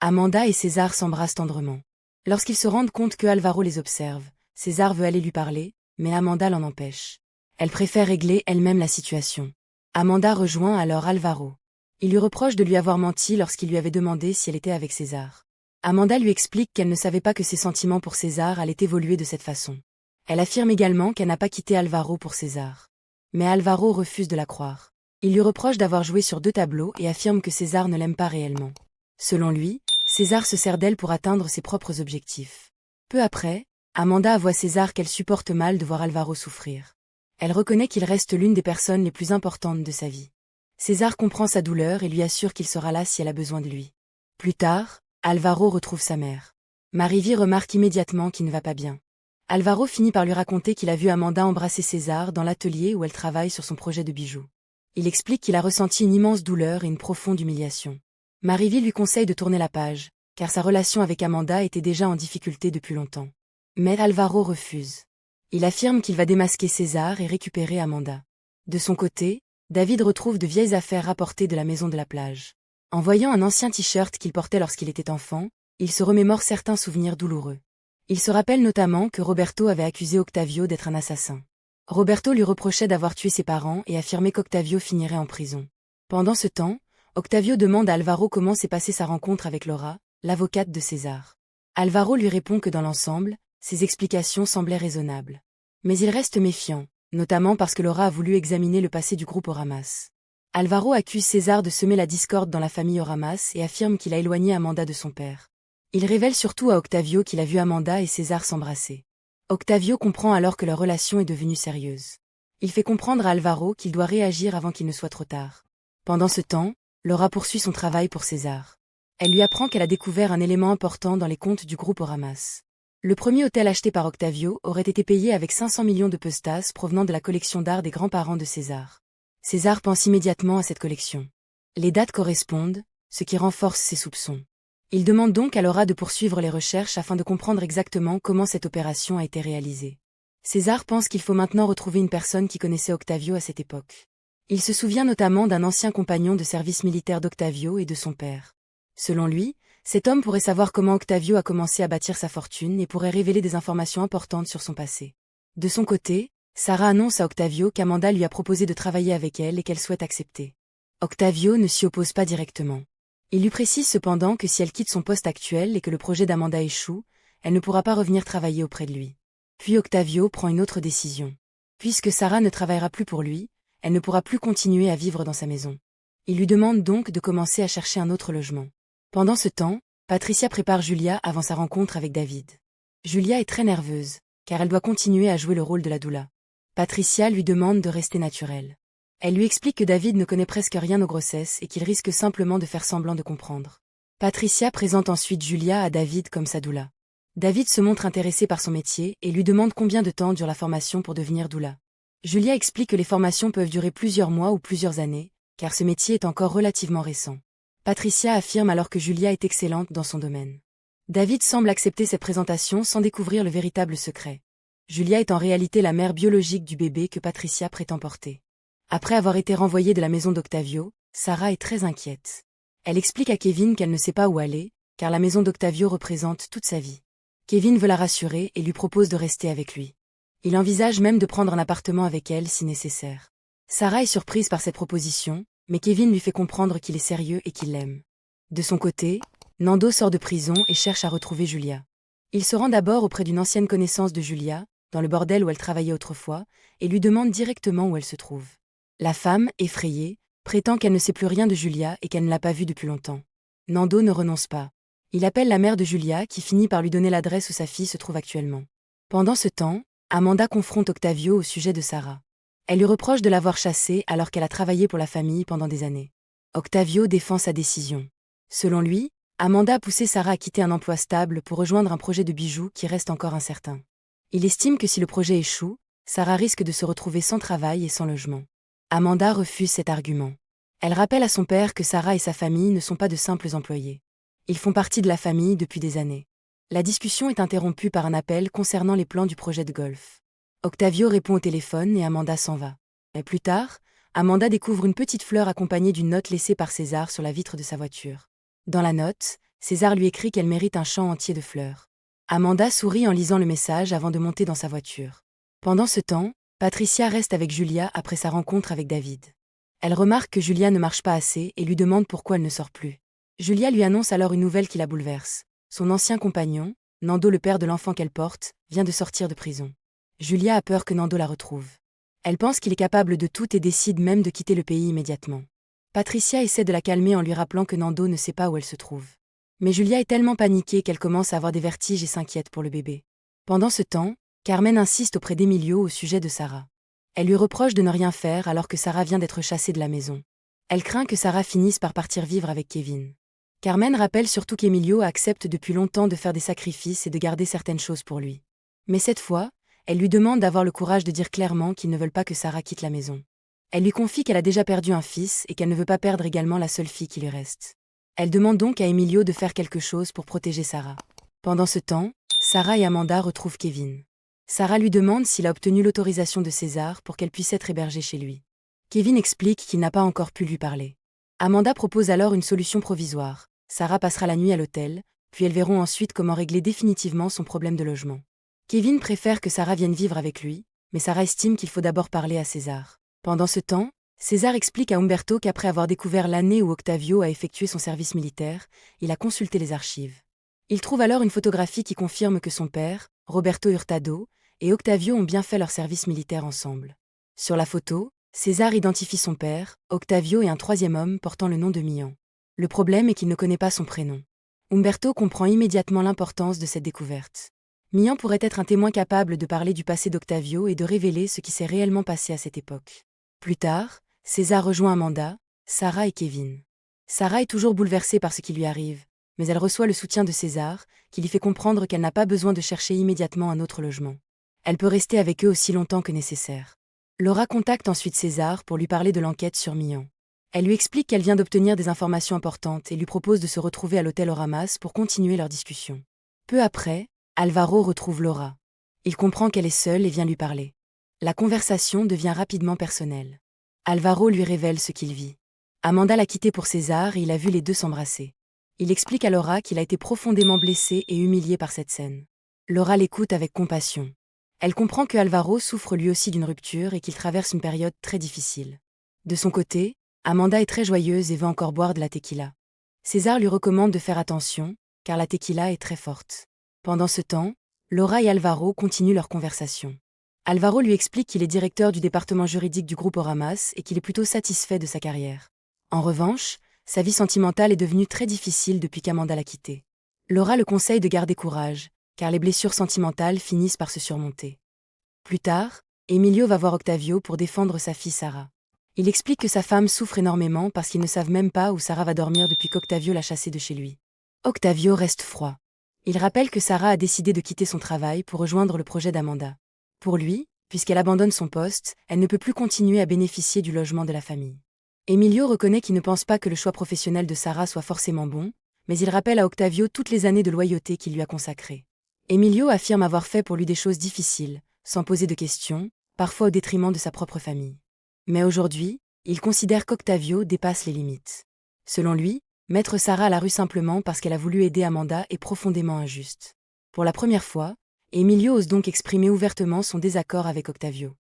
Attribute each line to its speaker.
Speaker 1: Amanda et César s'embrassent tendrement. Lorsqu'ils se rendent compte que Alvaro les observe, César veut aller lui parler, mais Amanda l'en empêche. Elle préfère régler elle-même la situation. Amanda rejoint alors Alvaro. Il lui reproche de lui avoir menti lorsqu'il lui avait demandé si elle était avec César. Amanda lui explique qu'elle ne savait pas que ses sentiments pour César allaient évoluer de cette façon. Elle affirme également qu'elle n'a pas quitté Alvaro pour César. Mais Alvaro refuse de la croire. Il lui reproche d'avoir joué sur deux tableaux et affirme que César ne l'aime pas réellement. Selon lui, César se sert d'elle pour atteindre ses propres objectifs. Peu après, Amanda avoue à César qu'elle supporte mal de voir Alvaro souffrir. Elle reconnaît qu'il reste l'une des personnes les plus importantes de sa vie. César comprend sa douleur et lui assure qu'il sera là si elle a besoin de lui. Plus tard, Alvaro retrouve sa mère. Mariví remarque immédiatement qu'il ne va pas bien. Alvaro finit par lui raconter qu'il a vu Amanda embrasser César dans l'atelier où elle travaille sur son projet de bijoux. Il explique qu'il a ressenti une immense douleur et une profonde humiliation. Mariví lui conseille de tourner la page, car sa relation avec Amanda était déjà en difficulté depuis longtemps. Mais Alvaro refuse. Il affirme qu'il va démasquer César et récupérer Amanda. De son côté, David retrouve de vieilles affaires rapportées de la maison de la plage. En voyant un ancien t-shirt qu'il portait lorsqu'il était enfant, il se remémore certains souvenirs douloureux. Il se rappelle notamment que Roberto avait accusé Octavio d'être un assassin. Roberto lui reprochait d'avoir tué ses parents et affirmait qu'Octavio finirait en prison. Pendant ce temps, Octavio demande à Alvaro comment s'est passée sa rencontre avec Laura, l'avocate de César. Alvaro lui répond que dans l'ensemble, ses explications semblaient raisonnables. Mais il reste méfiant, notamment parce que Laura a voulu examiner le passé du groupe Oramas. Alvaro accuse César de semer la discorde dans la famille Oramas et affirme qu'il a éloigné Amanda de son père. Il révèle surtout à Octavio qu'il a vu Amanda et César s'embrasser. Octavio comprend alors que leur relation est devenue sérieuse. Il fait comprendre à Alvaro qu'il doit réagir avant qu'il ne soit trop tard. Pendant ce temps, Laura poursuit son travail pour César. Elle lui apprend qu'elle a découvert un élément important dans les comptes du groupe Oramas. Le premier hôtel acheté par Octavio aurait été payé avec 500 millions de pestas provenant de la collection d'art des grands-parents de César. César pense immédiatement à cette collection. Les dates correspondent, ce qui renforce ses soupçons. Il demande donc à Laura de poursuivre les recherches afin de comprendre exactement comment cette opération a été réalisée. César pense qu'il faut maintenant retrouver une personne qui connaissait Octavio à cette époque. Il se souvient notamment d'un ancien compagnon de service militaire d'Octavio et de son père. Selon lui, cet homme pourrait savoir comment Octavio a commencé à bâtir sa fortune et pourrait révéler des informations importantes sur son passé. De son côté, Sarah annonce à Octavio qu'Amanda lui a proposé de travailler avec elle et qu'elle souhaite accepter. Octavio ne s'y oppose pas directement. Il lui précise cependant que si elle quitte son poste actuel et que le projet d'Amanda échoue, elle ne pourra pas revenir travailler auprès de lui. Puis Octavio prend une autre décision. Puisque Sarah ne travaillera plus pour lui, elle ne pourra plus continuer à vivre dans sa maison. Il lui demande donc de commencer à chercher un autre logement. Pendant ce temps, Patricia prépare Julia avant sa rencontre avec David. Julia est très nerveuse, car elle doit continuer à jouer le rôle de la doula. Patricia lui demande de rester naturelle. Elle lui explique que David ne connaît presque rien aux grossesses et qu'il risque simplement de faire semblant de comprendre. Patricia présente ensuite Julia à David comme sa doula. David se montre intéressé par son métier et lui demande combien de temps dure la formation pour devenir doula. Julia explique que les formations peuvent durer plusieurs mois ou plusieurs années, car ce métier est encore relativement récent. Patricia affirme alors que Julia est excellente dans son domaine. David semble accepter cette présentation sans découvrir le véritable secret. Julia est en réalité la mère biologique du bébé que Patricia prétend porter. Après avoir été renvoyée de la maison d'Octavio, Sarah est très inquiète. Elle explique à Kevin qu'elle ne sait pas où aller, car la maison d'Octavio représente toute sa vie. Kevin veut la rassurer et lui propose de rester avec lui. Il envisage même de prendre un appartement avec elle si nécessaire. Sarah est surprise par cette proposition, mais Kevin lui fait comprendre qu'il est sérieux et qu'il l'aime. De son côté, Nando sort de prison et cherche à retrouver Julia. Il se rend d'abord auprès d'une ancienne connaissance de Julia, dans le bordel où elle travaillait autrefois, et lui demande directement où elle se trouve. La femme, effrayée, prétend qu'elle ne sait plus rien de Julia et qu'elle ne l'a pas vue depuis longtemps. Nando ne renonce pas. Il appelle la mère de Julia qui finit par lui donner l'adresse où sa fille se trouve actuellement. Pendant ce temps, Amanda confronte Octavio au sujet de Sarah. Elle lui reproche de l'avoir chassée alors qu'elle a travaillé pour la famille pendant des années. Octavio défend sa décision. Selon lui, Amanda a poussé Sarah à quitter un emploi stable pour rejoindre un projet de bijoux qui reste encore incertain. Il estime que si le projet échoue, Sarah risque de se retrouver sans travail et sans logement. Amanda refuse cet argument. Elle rappelle à son père que Sarah et sa famille ne sont pas de simples employés. Ils font partie de la famille depuis des années. La discussion est interrompue par un appel concernant les plans du projet de golf. Octavio répond au téléphone et Amanda s'en va. Mais plus tard, Amanda découvre une petite fleur accompagnée d'une note laissée par César sur la vitre de sa voiture. Dans la note, César lui écrit qu'elle mérite un champ entier de fleurs. Amanda sourit en lisant le message avant de monter dans sa voiture. Pendant ce temps, Patricia reste avec Julia après sa rencontre avec David. Elle remarque que Julia ne marche pas assez et lui demande pourquoi elle ne sort plus. Julia lui annonce alors une nouvelle qui la bouleverse. Son ancien compagnon, Nando le père de l'enfant qu'elle porte, vient de sortir de prison. Julia a peur que Nando la retrouve. Elle pense qu'il est capable de tout et décide même de quitter le pays immédiatement. Patricia essaie de la calmer en lui rappelant que Nando ne sait pas où elle se trouve. Mais Julia est tellement paniquée qu'elle commence à avoir des vertiges et s'inquiète pour le bébé. Pendant ce temps, Carmen insiste auprès d'Emilio au sujet de Sarah. Elle lui reproche de ne rien faire alors que Sarah vient d'être chassée de la maison. Elle craint que Sarah finisse par partir vivre avec Kevin. Carmen rappelle surtout qu'Emilio accepte depuis longtemps de faire des sacrifices et de garder certaines choses pour lui. Mais cette fois, elle lui demande d'avoir le courage de dire clairement qu'ils ne veulent pas que Sarah quitte la maison. Elle lui confie qu'elle a déjà perdu un fils et qu'elle ne veut pas perdre également la seule fille qui lui reste. Elle demande donc à Emilio de faire quelque chose pour protéger Sarah. Pendant ce temps, Sarah et Amanda retrouvent Kevin. Sarah lui demande s'il a obtenu l'autorisation de César pour qu'elle puisse être hébergée chez lui. Kevin explique qu'il n'a pas encore pu lui parler. Amanda propose alors une solution provisoire. Sarah passera la nuit à l'hôtel, puis elles verront ensuite comment régler définitivement son problème de logement. Kevin préfère que Sarah vienne vivre avec lui, mais Sarah estime qu'il faut d'abord parler à César. Pendant ce temps, César explique à Umberto qu'après avoir découvert l'année où Octavio a effectué son service militaire, il a consulté les archives. Il trouve alors une photographie qui confirme que son père, Roberto Hurtado, et Octavio ont bien fait leur service militaire ensemble. Sur la photo, César identifie son père, Octavio et un troisième homme portant le nom de Mian. Le problème est qu'il ne connaît pas son prénom. Umberto comprend immédiatement l'importance de cette découverte. Mian pourrait être un témoin capable de parler du passé d'Octavio et de révéler ce qui s'est réellement passé à cette époque. Plus tard, César rejoint Amanda, Sarah et Kevin. Sarah est toujours bouleversée par ce qui lui arrive, mais elle reçoit le soutien de César, qui lui fait comprendre qu'elle n'a pas besoin de chercher immédiatement un autre logement. Elle peut rester avec eux aussi longtemps que nécessaire. Laura contacte ensuite César pour lui parler de l'enquête sur Mian. Elle lui explique qu'elle vient d'obtenir des informations importantes et lui propose de se retrouver à l'hôtel Oramas pour continuer leur discussion. Peu après, Alvaro retrouve Laura. Il comprend qu'elle est seule et vient lui parler. La conversation devient rapidement personnelle. Alvaro lui révèle ce qu'il vit. Amanda l'a quitté pour César et il a vu les deux s'embrasser. Il explique à Laura qu'il a été profondément blessé et humilié par cette scène. Laura l'écoute avec compassion. Elle comprend que Alvaro souffre lui aussi d'une rupture et qu'il traverse une période très difficile. De son côté, Amanda est très joyeuse et veut encore boire de la tequila. César lui recommande de faire attention, car la tequila est très forte. Pendant ce temps, Laura et Alvaro continuent leur conversation. Alvaro lui explique qu'il est directeur du département juridique du groupe Oramas et qu'il est plutôt satisfait de sa carrière. En revanche, sa vie sentimentale est devenue très difficile depuis qu'Amanda l'a quitté. Laura le conseille de garder courage, car les blessures sentimentales finissent par se surmonter. Plus tard, Emilio va voir Octavio pour défendre sa fille Sarah. Il explique que sa femme souffre énormément parce qu'ils ne savent même pas où Sarah va dormir depuis qu'Octavio l'a chassée de chez lui. Octavio reste froid. Il rappelle que Sarah a décidé de quitter son travail pour rejoindre le projet d'Amanda. Pour lui, puisqu'elle abandonne son poste, elle ne peut plus continuer à bénéficier du logement de la famille. Emilio reconnaît qu'il ne pense pas que le choix professionnel de Sarah soit forcément bon, mais il rappelle à Octavio toutes les années de loyauté qu'il lui a consacrées. Emilio affirme avoir fait pour lui des choses difficiles, sans poser de questions, parfois au détriment de sa propre famille. Mais aujourd'hui, il considère qu'Octavio dépasse les limites. Selon lui, mettre Sarah à la rue simplement parce qu'elle a voulu aider Amanda est profondément injuste. Pour la première fois, Emilio ose donc exprimer ouvertement son désaccord avec Octavio.